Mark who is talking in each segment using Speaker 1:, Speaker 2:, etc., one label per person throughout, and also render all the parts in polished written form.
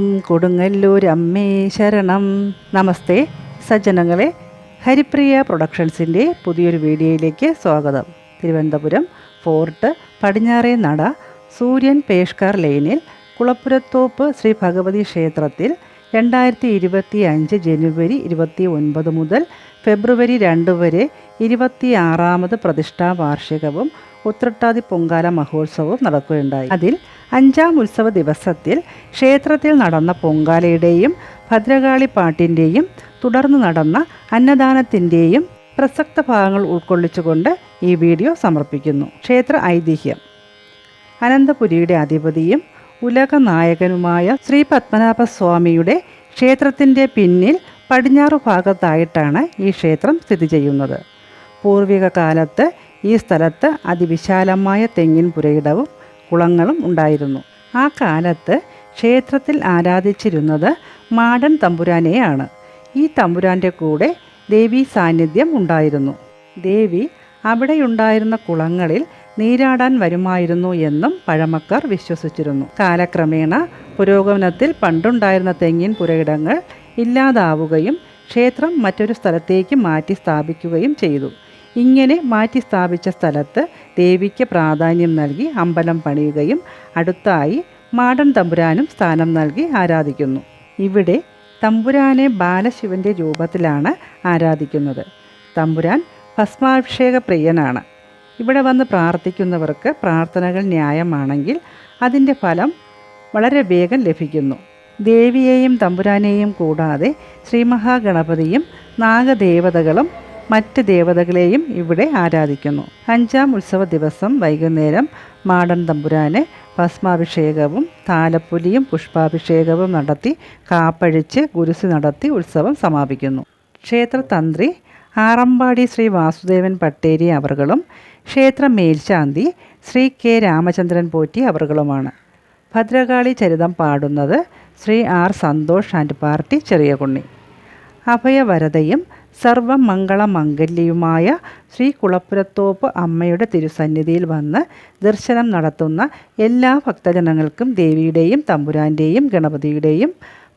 Speaker 1: ഓം കൊടുങ്ങല്ലൂർ അമ്മേ ശരണം. നമസ്തേ സജ്ജനങ്ങളെ, ഹരിപ്രിയ പ്രൊഡക്ഷൻസിൻ്റെ പുതിയൊരു വീഡിയോയിലേക്ക് സ്വാഗതം. തിരുവനന്തപുരം ഫോർട്ട് പടിഞ്ഞാറേ നട സൂര്യൻ പേഷ്കാർ ലൈനിൽ കുളപ്പുരത്തോപ്പ് ശ്രീ ഭഗവതി ക്ഷേത്രത്തിൽ 2025 ജനുവരി 29 മുതൽ ഫെബ്രുവരി 2 വരെ 26ാമത് പ്രതിഷ്ഠാ വാർഷികവും ഉത്രട്ടാതി പൊങ്കാല മഹോത്സവവും നടക്കുകയുണ്ടായി. അതിൽ 5ാം ഉത്സവ ദിവസത്തിൽ ക്ഷേത്രത്തിൽ നടന്ന പൊങ്കാലയുടെയും ഭദ്രകാളി പാട്ടിൻ്റെയും തുടർന്ന് നടന്ന അന്നദാനത്തിൻ്റെയും പ്രസക്ത ഭാഗങ്ങൾ ഉൾക്കൊള്ളിച്ചുകൊണ്ട് ഈ വീഡിയോ സമർപ്പിക്കുന്നു. ക്ഷേത്ര ഐതിഹ്യം. അനന്തപുരിയുടെ അധിപതിയും ഉലക നായകനുമായ ശ്രീ പത്മനാഭസ്വാമിയുടെ ക്ഷേത്രത്തിൻ്റെ പിന്നിൽ പടിഞ്ഞാറു ഭാഗത്തായിട്ടാണ് ഈ ക്ഷേത്രം സ്ഥിതി ചെയ്യുന്നത്. പൂർവിക കാലത്ത് ഈ സ്ഥലത്ത് അതിവിശാലമായ തെങ്ങിൻ പുരയിടവും കുളങ്ങളും ഉണ്ടായിരുന്നു. ആ കാലത്ത് ക്ഷേത്രത്തിൽ ആരാധിച്ചിരുന്നത് മാടൻ തമ്പുരാനെയാണ്. ഈ തമ്പുരാൻ്റെ കൂടെ ദേവീ സാന്നിധ്യം ഉണ്ടായിരുന്നു. ദേവി അവിടെയുണ്ടായിരുന്ന കുളങ്ങളിൽ നീരാടാൻ വരുമായിരുന്നു എന്നും പഴമക്കാർ വിശ്വസിച്ചിരുന്നു. കാലക്രമേണ പുരോഗമനത്തിൽ പണ്ടുണ്ടായിരുന്ന തെങ്ങിൻ പുരയിടങ്ങൾ ഇല്ലാതാവുകയും ക്ഷേത്രം മറ്റൊരു സ്ഥലത്തേക്ക് മാറ്റി സ്ഥാപിക്കുകയും ചെയ്തു. ഇങ്ങനെ മാറ്റി സ്ഥാപിച്ച സ്ഥലത്ത് ദേവിക്ക് പ്രാധാന്യം നൽകി അമ്പലം പണിയുകയും അടുത്തായി മാടൻ തമ്പുരാനും സ്ഥാനം നൽകി ആരാധിക്കുന്നു. ഇവിടെ തമ്പുരാനെ ബാലശിവൻ്റെ രൂപത്തിലാണ് ആരാധിക്കുന്നത്. തമ്പുരാൻ ഭസ്മാഭിഷേക പ്രിയനാണ്. ഇവിടെ വന്ന് പ്രാർത്ഥിക്കുന്നവർക്ക് പ്രാർത്ഥനകൾ ന്യായമാണെങ്കിൽ അതിൻ്റെ ഫലം വളരെ വേഗം ലഭിക്കുന്നു. ദേവിയെയും തമ്പുരാനെയും കൂടാതെ ശ്രീമഹാഗണപതിയും നാഗദേവതകളും മറ്റ് ദേവതകളെയും ഇവിടെ ആരാധിക്കുന്നു. 5ാം ഉത്സവ ദിവസം വൈകുന്നേരം മാടൻ തമ്പുരാനെ ഭസ്മാഭിഷേകവും താലപ്പൊലിയും പുഷ്പാഭിഷേകവും നടത്തി കാപ്പഴിച്ച് കുരിശ് നടത്തി ഉത്സവം സമാപിക്കുന്നു. ക്ഷേത്രതന്ത്രി ആറമ്പാടി ശ്രീ വാസുദേവൻ പട്ടേരി അവർകളും ക്ഷേത്ര മേൽശാന്തി ശ്രീ കെ രാമചന്ദ്രൻ പോറ്റി അവർകളുമാണ്. ഭദ്രകാളി ചരിതം പാടുന്നത് Shri R Santhosh and party Cheriyakunni. അഭയവരതയും സർവമംഗളമംഗല്യയുമായ ശ്രീ കുളപ്പുരത്തോപ്പ് അമ്മയുടെ തിരുസന്നിധിയിൽ വന്ന് ദർശനം നടത്തുന്ന എല്ലാ ഭക്തജനങ്ങൾക്കും ദേവിയുടെയും തമ്പുരാൻ്റെയും ഗണപതിയുടെയും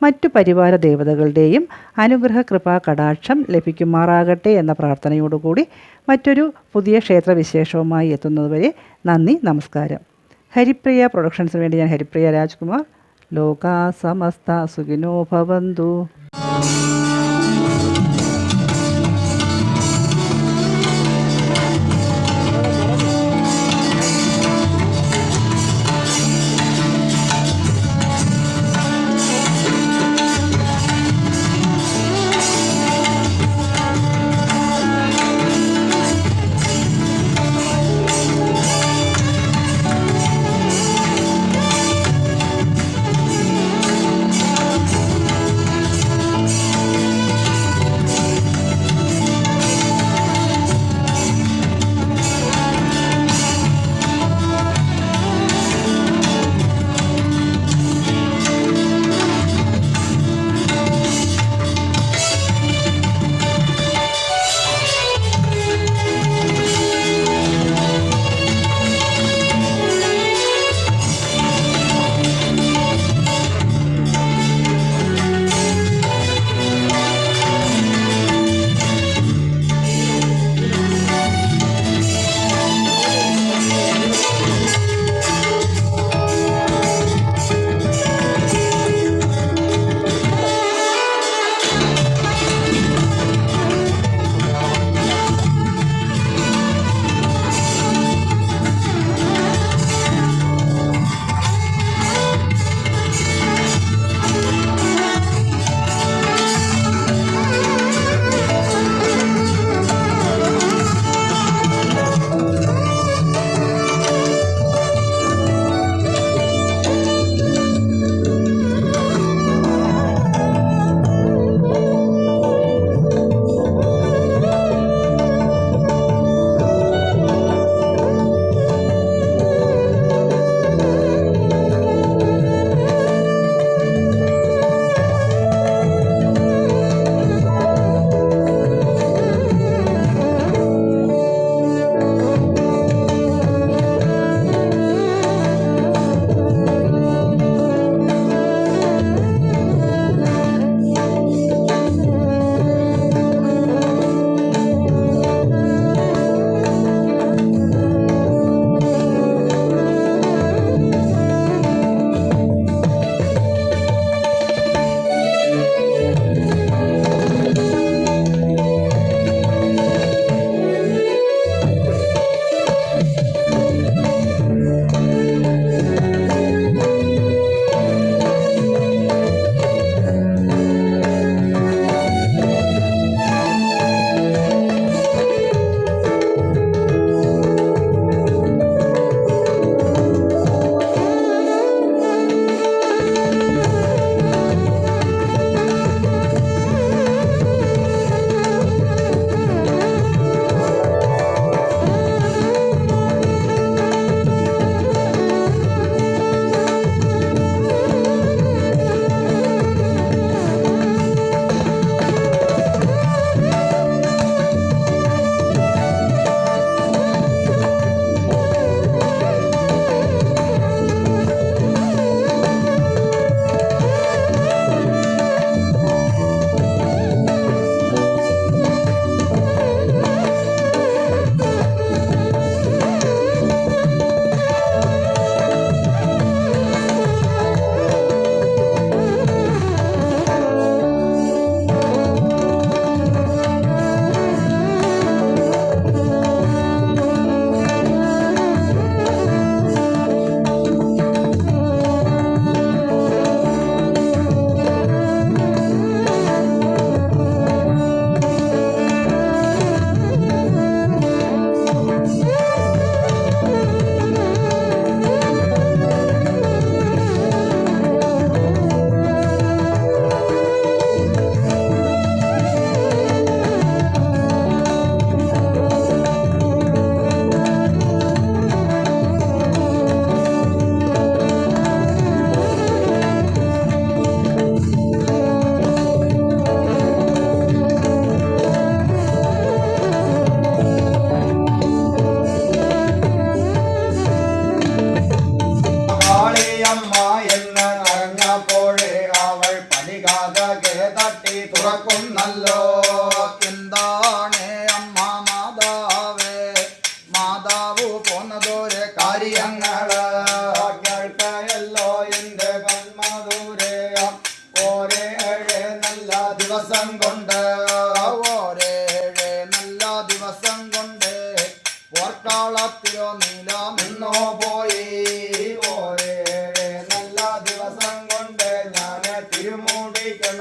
Speaker 1: മറ്റു പരിവാര ദേവതകളുടെയും അനുഗ്രഹ കൃപാ കടാക്ഷം ലഭിക്കുമാറാകട്ടെ എന്ന പ്രാർത്ഥനയോടുകൂടി മറ്റൊരു പുതിയ ക്ഷേത്രവിശേഷവുമായി എത്തുന്നതുവരെ നന്ദി, നമസ്കാരം. ഹരിപ്രിയ പ്രൊഡക്ഷൻസിന് വേണ്ടി ഞാൻ ഹരിപ്രിയ രാജ്കുമാർ. ലോകാ സമസ്ത സുഖിനോ ഭവന്തു.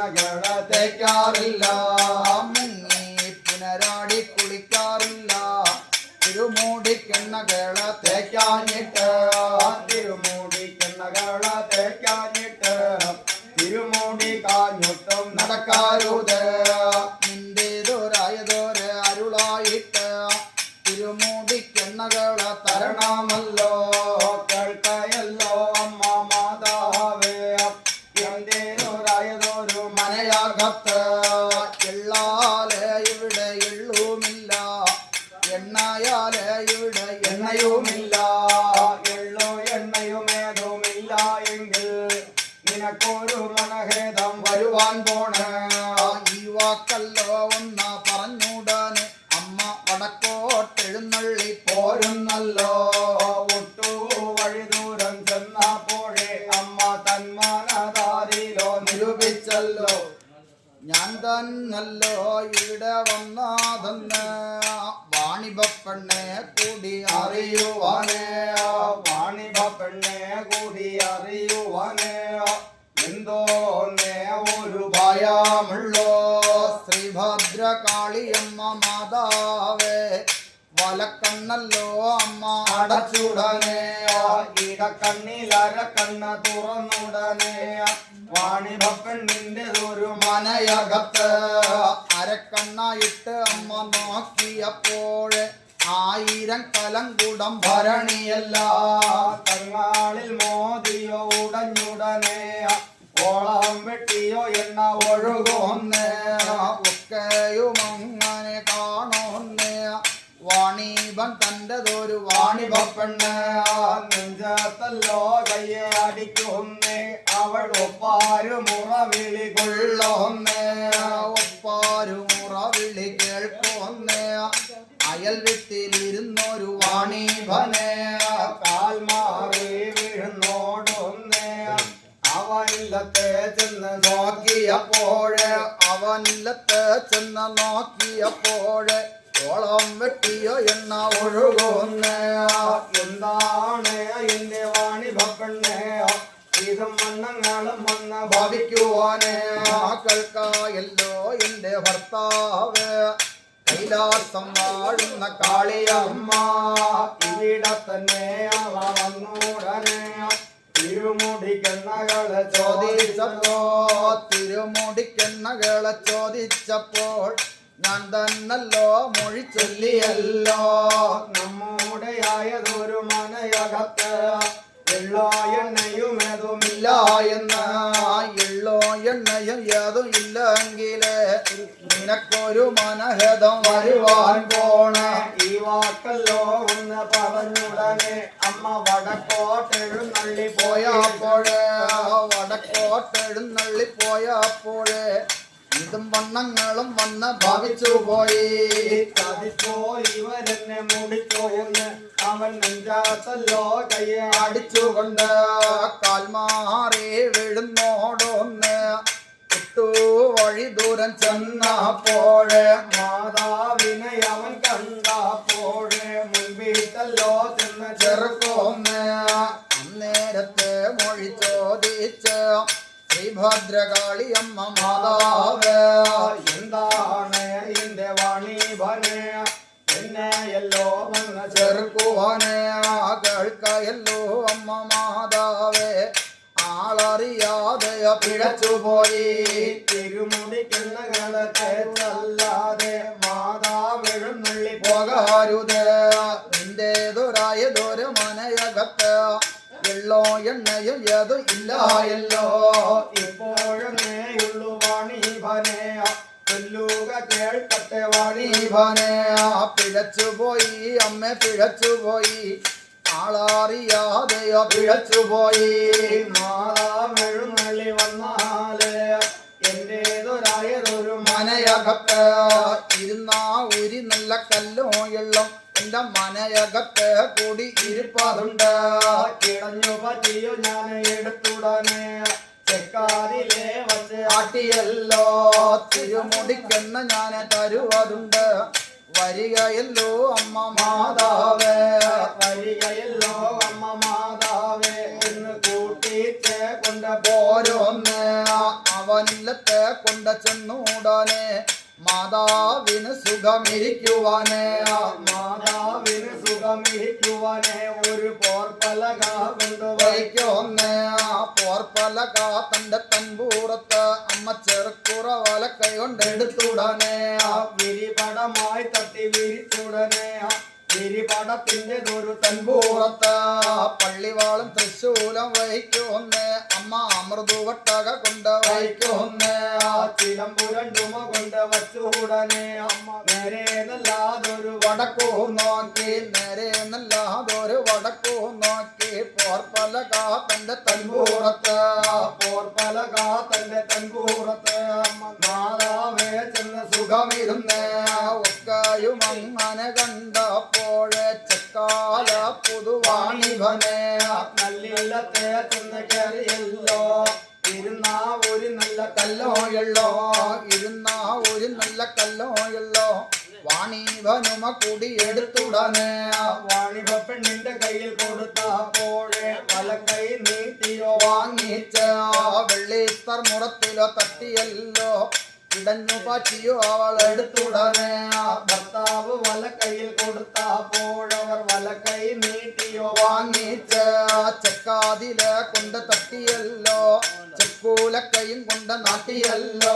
Speaker 2: എണ്ണകള തേക്കാറില്ല. മുങ്ങി പുനരാടി കുളിക്കാറില്ല. തിരുമുടിക്കെണ്ണകള തേക്കാഞ്ഞിട്ട് തിരുമുടിക്കെണ്ണകള തേക്കാഞ്ഞിട്ട് തിരുമുടി കാഞ്ഞിട്ടും നടക്കാരുത്. നിന്റേതൊരായതൊരു അരുളായിട്ട് തിരുമുടിക്കെണ്ണകള തരണമല്ലോ. കേൾക്കയല്ലോ അമ്മ മാതാവേ എന്റേതൊരായതൊരു മനയകത്ത്. എള്ളാലെ ഇവിടെ എള്ളുമില്ല, എണ്ണയാലെ ഇവിടെ എണ്ണയുമില്ല. എള്ളോ എണ്ണയുമേതുമില്ല എങ്കിൽ നിനക്കൊരു മനഹേദം വരുവാൻ പോണ. ഈ വാക്കല്ലോ ഒന്ന് പറഞ്ഞുടനെ അമ്മ വടക്കോട്ടെഴുന്നള്ളി പോരുന്നല്ലോ. ഒട്ടു വഴി ദൂരം ചെന്നപ്പോഴേ അമ്മ തന്മാനതാരിലോ നിരൂപിച്ചല്ലോ. ഞാൻ തന്നല്ലോ ഇവിടെ വന്നാതെന്ന് വാണിഭപ്പെണ്ണെ കൂടി അറിയുവാനേ. വാണിഭപ്പെണ്ണെ കൂടി അറിയുവാനേ എന്തോന്നേ ഒരു ഭയമുള്ളോ. ശ്രീഭദ്രകാളിയമ്മ മാതാവേ വലക്കണ്ണല്ലോ അമ്മ അടച്ചുടനെ. ഇടക്കണ്ണിലര കണ്ണ തുറന്നുടനെ വാണിഭപ്പെണ്ണിന്റെ ഒരു മനയകത്ത്. അരക്കണ്ണായിട്ട് അമ്മ നോക്കിയപ്പോൾ 1000 കലങ്കുടം ഭരണിയല്ല. തങ്ങളാളിൽ മോദിയോ ഉടഞ്ഞുടനെ ഓളം വെട്ടിയോ എണ്ണ ഒഴുകുന്നേ. ഒക്കെയും അങ്ങനെ കാണുന്നേ. വാണിഭൻ തൻ്റെതൊരു വാണിഭപ്പെണ്ണ്. നെഞ്ചത്തല്ലോ കയ്യെ അടിക്കുന്നേ. അവൾ ഒപ്പാരു മുറവിളി കൊള്ളുന്നേ. ഒപ്പാരു മുറവിളി കേൾക്കുന്നേ. അയൽ വീട്ടിലിരുന്നൊരു വാണിഭനെ കാൽ മാറി വീഴുന്നോടുന്നേ. അവനില്ലത്തെ ചെന്ന് നോക്കിയപ്പോഴ് അവനില്ലത്തെ ചെന്ന് നോക്കിയപ്പോഴ് ഓളം വെട്ടിയോ എണ്ണ ഒഴുകുന്നേ. എന്താണ് എന്റെ വാണിഭപ്പെണ്ണേ ഇതും വണ്ണങ്ങളും വന്ന് ഭാവിക്കുവാനേ. കേൾക്കായല്ലോ എന്റെ ഭർത്താവ് കൈലാസം വാഴുന്ന കാളിയമ്മ. ഇവിടെ തന്നെ അവ വന്നുടനെ തിരുമുടിക്കെണ്ണകളെ ചോദിച്ചപ്പോ തിരുമുടിക്കെണ്ണകളെ ചോദിച്ചപ്പോൾ ഞാൻ തന്നല്ലോ മൊഴി ചൊല്ലിയല്ലോ. നമ്മുടെ ആയതൊരു മനയകത്ത് എള്ളോ എണ്ണയും ഏതുമില്ല എന്ന്. എള്ളോ എണ്ണയും ഏതും ഇല്ലെങ്കില് നിനക്കൊരു മനഹേദം വരുവാൻ പോണ. ഈ വാക്കല്ലോ ഒന്ന് പറഞ്ഞുടനെ അമ്മ വടക്കോട്ടെഴുന്നള്ളി പോയപ്പോഴേ വടക്കോട്ടെഴുന്നള്ളി പോയപ്പോഴേ ഇതും വണ്ണങ്ങളും വന്ന് ഭാവിച്ചു പോയി. ചതിച്ചോ ഇവരെന്നെ മുടിച്ചോ എന്ന് അവൻ നെഞ്ചാത്തല്ലോ കയ്യെ അടിച്ചുകൊണ്ട് കാൽമാറി വീഴുന്നോടൊന്ന് ഒട്ടു വഴി ദൂരം ചെന്നപ്പോഴേ മാതാവിനെ അവൻ കണ്ടപ്പോഴേ മുൻപിട്ടല്ലോ ചെന്ന് ചെറുക്കൊന്ന്. അന്നേരത്തെ മൊഴി ചോദിച്ച് ശ്രീഭദ്രകാളിയമ്മ മാതാവ് എന്താണ് എന്റെ വാണിഭനെ എന്നെയല്ലോ വന്ന് ചെറുക്കുവാനെ. കേൾക്കയല്ലോ അമ്മ മാതാവേ ആളറിയാതെ പിഴച്ചുപോയി. തിരുമുടിക്കെണ്ണകളെ തേച്ചല്ലാതെ മാതാവെഴുന്നള്ളി പോകാരുത്. നിന്റേതൊരായതൊരു മനയകത്ത് എള്ളോ എണ്ണയും ഏതും ഇല്ലായല്ലോ. ഇപ്പോഴും നേയുള്ളു വാണിഭനെ ചൊല്ലുക കേൾക്കട്ടെ വാണിഭനെ. പിഴച്ചുപോയി അമ്മ പിഴച്ചുപോയി ആളറിയാതെയോ പിഴച്ചുപോയി. മാതാവെഴുന്നള്ളി വന്നാല് എന്റേതൊരായതൊരു മനയകത്ത് ഇരുന്നാ ഉരി നല്ല കല്ലോ എള്ളും എന്റെ മനയകത്ത് കൂടി ഇരിപ്പതുണ്ട്. കിടഞ്ഞു പറ്റിയോ ഞാൻ എടുത്തുടനെ ചെക്കാതിലെ വച്ച് ആട്ടിയല്ലോ. തിരുമുടിക്കെണ്ണ ഞാൻ തരുവതുണ്ട്. വരികയല്ലോ അമ്മ മാതാവേ വരികയല്ലോ അമ്മ മാതാവേ എന്ന് കൂട്ടിച്ച് കൊണ്ട്
Speaker 3: കൊണ്ട്
Speaker 2: ഓരോന്ന് അവനിലത്തെ കൊണ്ട് ചെന്നൂടാനെ മാതാവിന് സുഖമിരിക്കുവാനേ
Speaker 3: മാതാവിന് സുഖമിരിക്കുവാനെ ഒരു പോർപ്പലക കൊണ്ടുപോയി
Speaker 2: വയ്ക്കൊന്ന് പോർപ്പലക തന്റെ തൻപൂറത്ത് അമ്മ ചെറുക്കുറ വല കൈകൊണ്ടെടുത്തുടനെ
Speaker 3: വിരിപടമായി തട്ടി വിരിച്ചുടനെ വിരിപടത്തിന്റെ ഒരു
Speaker 2: തൻപൂറത്ത് പള്ളിവാളും തൃശൂലം വഹിക്കൊന്ന് അമ്മ അമൃതുവട്ടക കൊണ്ട് വഹിക്കൊന്ന്
Speaker 3: ചിലമ്പുരണ്ടുമ കൊണ്ട് വച്ചുടനെ അമ്മ നേരെ നല്ലാതൊരു
Speaker 2: വടക്കൂ നോക്കി നേരെ നല്ലാതൊരു വടക്കൂ നോക്കി പോർപ്പലക തന്റെ തൻപൂറത്ത്
Speaker 3: പോർപ്പലക തന്റെ തൻപൂറത്ത് അമ്മ മാതാവേ ചെന്ന്
Speaker 2: സുഖമിരുന്ന് ഒക്കായും അങ്ങനെ കണ്ടപ്പോഴേ ചെക്കാല പുതുവാണിഭനെ
Speaker 3: നല്ലില്ലത്തെ ചെന്ന് കയറിയല്ലോ ഇരുന്ന ഒരു നല്ല
Speaker 2: കല്ലോ എള്ളോ ഇരുന്ന ഒരു നല്ല കല്ലോ എള്ളോ വാണിഭനുമ കൂടി എടുത്തുടനെ
Speaker 3: വാണിഭ പെണ്ണിന്റെ കയ്യിൽ കൊടുത്തപ്പോഴേ വലക്കൈ നീട്ടിയോ
Speaker 2: വാങ്ങിച്ച വെള്ളിത്തർ മുറത്തിലോ തട്ടിയല്ലോ ഇടഞ്ഞു പാറ്റിയോ അവൾ എടുത്തുടനെ
Speaker 3: ഭർത്താവ് വലക്കൈയിൽ കൊടുത്തപ്പോഴവർ വലക്കൈ നീട്ടിയോ
Speaker 2: വാങ്ങിച്ച ചെക്കാതില് കൊണ്ട് തട്ടിയല്ലോ ചെക്കൂലക്കൈയും കൊണ്ട് നാട്ടിയല്ലോ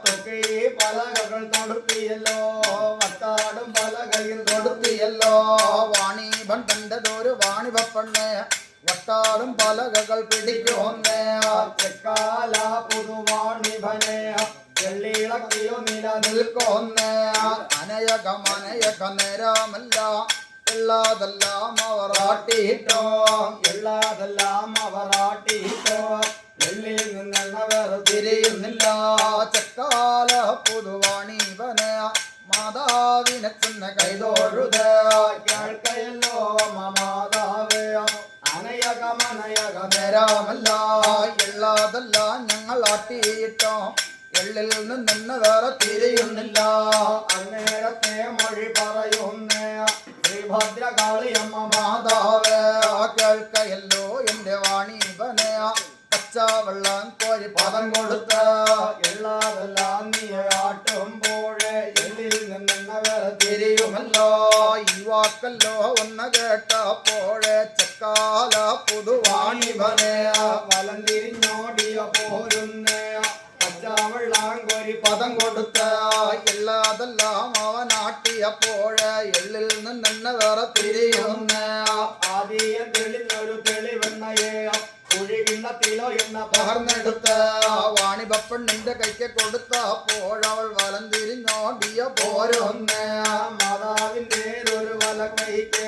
Speaker 3: തൊക്കെ പലകകൾ തൊടുത്തിയല്ലോ വട്ടാടും പലകയിൽ
Speaker 2: കൊടുത്തിയല്ലോ വാണിഭൻ തൻ്റെതൊരു വാണിഭ പെണ്ണ് വട്ടാടും പലകകൾ പിടിക്കൊന്നേ
Speaker 3: ചെക്കാല പുതുവാണിഭനെ വെള്ളിളക്കിയോ
Speaker 2: നിൽക്കൊന്നേ അനയക നേരമല്ല എല്ലാതെല്ലാം അവർ ആട്ടിയിട്ടോ
Speaker 3: എല്ലാതെല്ലാം അവർ ആട്ടിയിട്ടോ വെള്ളിയിൽ നിന്നെണ്ണവർ
Speaker 2: തിരിയുന്നില്ല ചെക്കാല പുതുവാണിവന് മാതാവിനെ ചെന്ന് കൈതോഴുത
Speaker 3: കേൾക്കയല്ലോ മാതാവേ അനയക മനയക
Speaker 2: നേരമല്ല എല്ലാതെല്ലാം ഞങ്ങൾ ആട്ടിയിട്ടോ എള്ളിൽ നിന്ന് വേറെ തിരിയുന്നില്ല
Speaker 3: അന്നേരത്തെ മൊഴി പറയുന്നേ ശ്രീഭദ്രകാളിയമ്മ
Speaker 2: മാതാവ് കേൾക്കയല്ലോ എന്റെ വാണിഭനെ പച്ചവെള്ളം കോരി പദം കൊടുത്ത്
Speaker 3: എല്ലാതെല്ലാം നീ ആട്ടുമ്പോഴേ എള്ളിൽ നിന്നെണ്ണവർ
Speaker 2: തിരിയുമല്ലോ ഈ വാക്കല്ലോ ഒന്ന് കേട്ടപ്പോഴേ ചെക്കാല പുതുവാണിഭനെ
Speaker 3: വലം തിരിഞ്ഞോടിയ പോരുന്നേ പച്ചവെള്ളം കോരി
Speaker 2: പദം കൊടുത്ത് എല്ലാതെല്ലാം അവനാട്ടിയപ്പോഴേ എള്ളിൽ നിന്ന് വേറെ തിരിയുന്ന
Speaker 3: ആദ്യം തെളിഞ്ഞൊരു തെളിവെണ്ണയെ കുഴികിണ്ണത്തിലോ എണ്ണ
Speaker 2: പകർന്നെടുത്ത് വാണിഭപ്പെണ്ണിന്റെ കൈക്ക് കൊടുത്തപ്പോഴവൾ വലം തിരിഞ്ഞോടിയ പോരൊന്ന്
Speaker 3: മാതാവിന്റെ ഒരു വല കൈക്ക്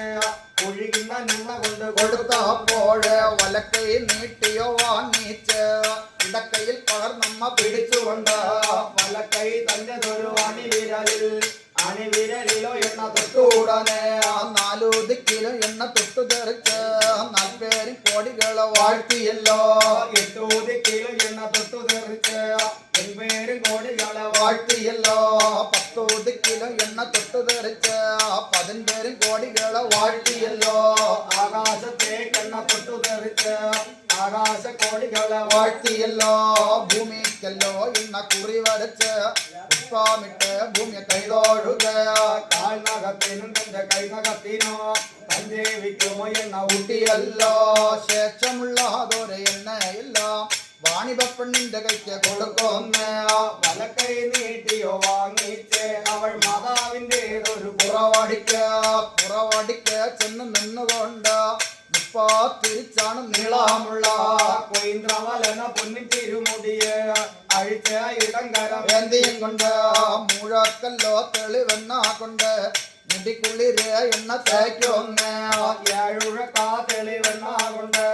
Speaker 3: കുഴികിണ്ണ നിന്ന കൊണ്ട്
Speaker 2: കൊടുത്തപ്പോഴ് വലക്കൈ നീട്ടിയോ വാങ്ങിച്ച് ഇടക്കൈയിൽ പകർന്നമ്മ പിടിച്ചുകൊണ്ട്
Speaker 3: വലക്കൈ തന്റെ ഒരു അണിവിരലിലോ എണ്ണ
Speaker 2: തൊട്ടുടനെ നാലു ദിക്കിലും എണ്ണ തൊട്ടു തെറിച്ച് നാൽപ്പേരും കോടികളെ വാഴ്ത്തിയല്ലോ
Speaker 3: 8 ദിക്കിലും എണ്ണ തൊട്ടു തെറിച്ച് എൺപേരും കോടികളെ
Speaker 2: വാഴ്ത്തിയല്ലോ 10 ദിക്കിലും എണ്ണ തൊട്ടു തെറിച്ച് 15 കോടികളെ വാഴ്ത്തിയല്ലോ
Speaker 3: ആകാശത്തേക്കെണ്ണ തൊട്ടു തെറിച്ച് ആകാശ കോടികളെ
Speaker 2: വാഴ്ത്തിയല്ലോ ഭൂമിക്കല്ലോ എണ്ണ കുറി വരച്ച് പുഷ്പമിട്ട് ഭൂമിയെ കൈതോഴുക
Speaker 3: കാൽനകത്തിനും തന്റെ കൈനകത്തിനോ സഞ്ജീവിക്കുമോ എണ്ണ
Speaker 2: ഊട്ടിയല്ലോ ശേഷമുള്ളതൊരു എണ്ണയില്ല വാണിഭപ്പെണ്ണിന്റെ കൈക്ക് കൊടുക്കുന്ന
Speaker 3: വലക്കൈ നീട്ടിയോ വാങ്ങിച്ച് അവൾ മാതാവിന്റെ ഒരു
Speaker 2: പുറവടിക്ക് ചെന്ന് നിന്നുകൊണ്ട് തിരിച്ചാണ് നീളമുള്ള
Speaker 3: കൊയിന്ത്രവലന പൊന്നിൻ തിരുമുടിയെ അഴിച്ച ഇടങ്കരം
Speaker 2: എന്തിയും കൊണ്ട് മുഴക്കല്ലോ തെളിവെണ്ണ കൊണ്ട് മുടിക്കുള്ളിര് എണ്ണ തേക്കൊന്ന്
Speaker 3: ഏഴുഴക്കാ തെളിവെണ്ണ കൊണ്ട്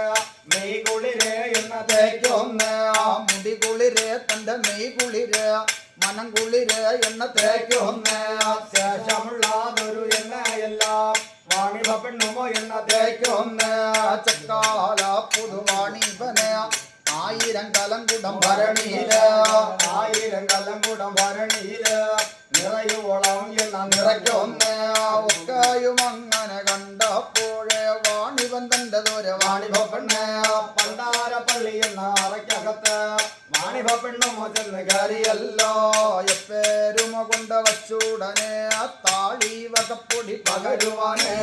Speaker 3: മെയ് കുളിരെ എണ്ണ
Speaker 2: തേക്കൊന്ന് മുടികുളിര് തന്റെ മെയ് കുളിര് മനം കുളിര് എണ്ണ തേക്കൊന്ന്
Speaker 3: ശേഷമുള്ളതൊരു എണ്ണയെല്ലാം വാണിഭ പെണ്ണുമോ എണ്ണ
Speaker 2: തേക്കൊന്ന് ചക്കാല പുതുവാണിഭനെ 1000 കലങ്കുടം ഭരണീര്
Speaker 3: 1000 കലങ്കുടം ഭരണീര് നിറയോളം എണ്ണ
Speaker 2: നിറയ്ക്കൊന്ന് ഒക്കെയും അങ്ങനെ കണ്ടപ്പോഴേ വാണിഭ ഇവൻ തന്റെ ദൂരെ വാണിഭ പെണ്ണേ
Speaker 3: പണ്ടാര പള്ളി എന്ന അറയ്ക്കകത്ത് വാണിഭ പെണ്ണും ചെന്ന്
Speaker 2: കരിയല്ലോ എപ്പേരുമ കൊണ്ട വച്ചൂടനെ ആ താളി വകപ്പൊടി പകരുവാനേ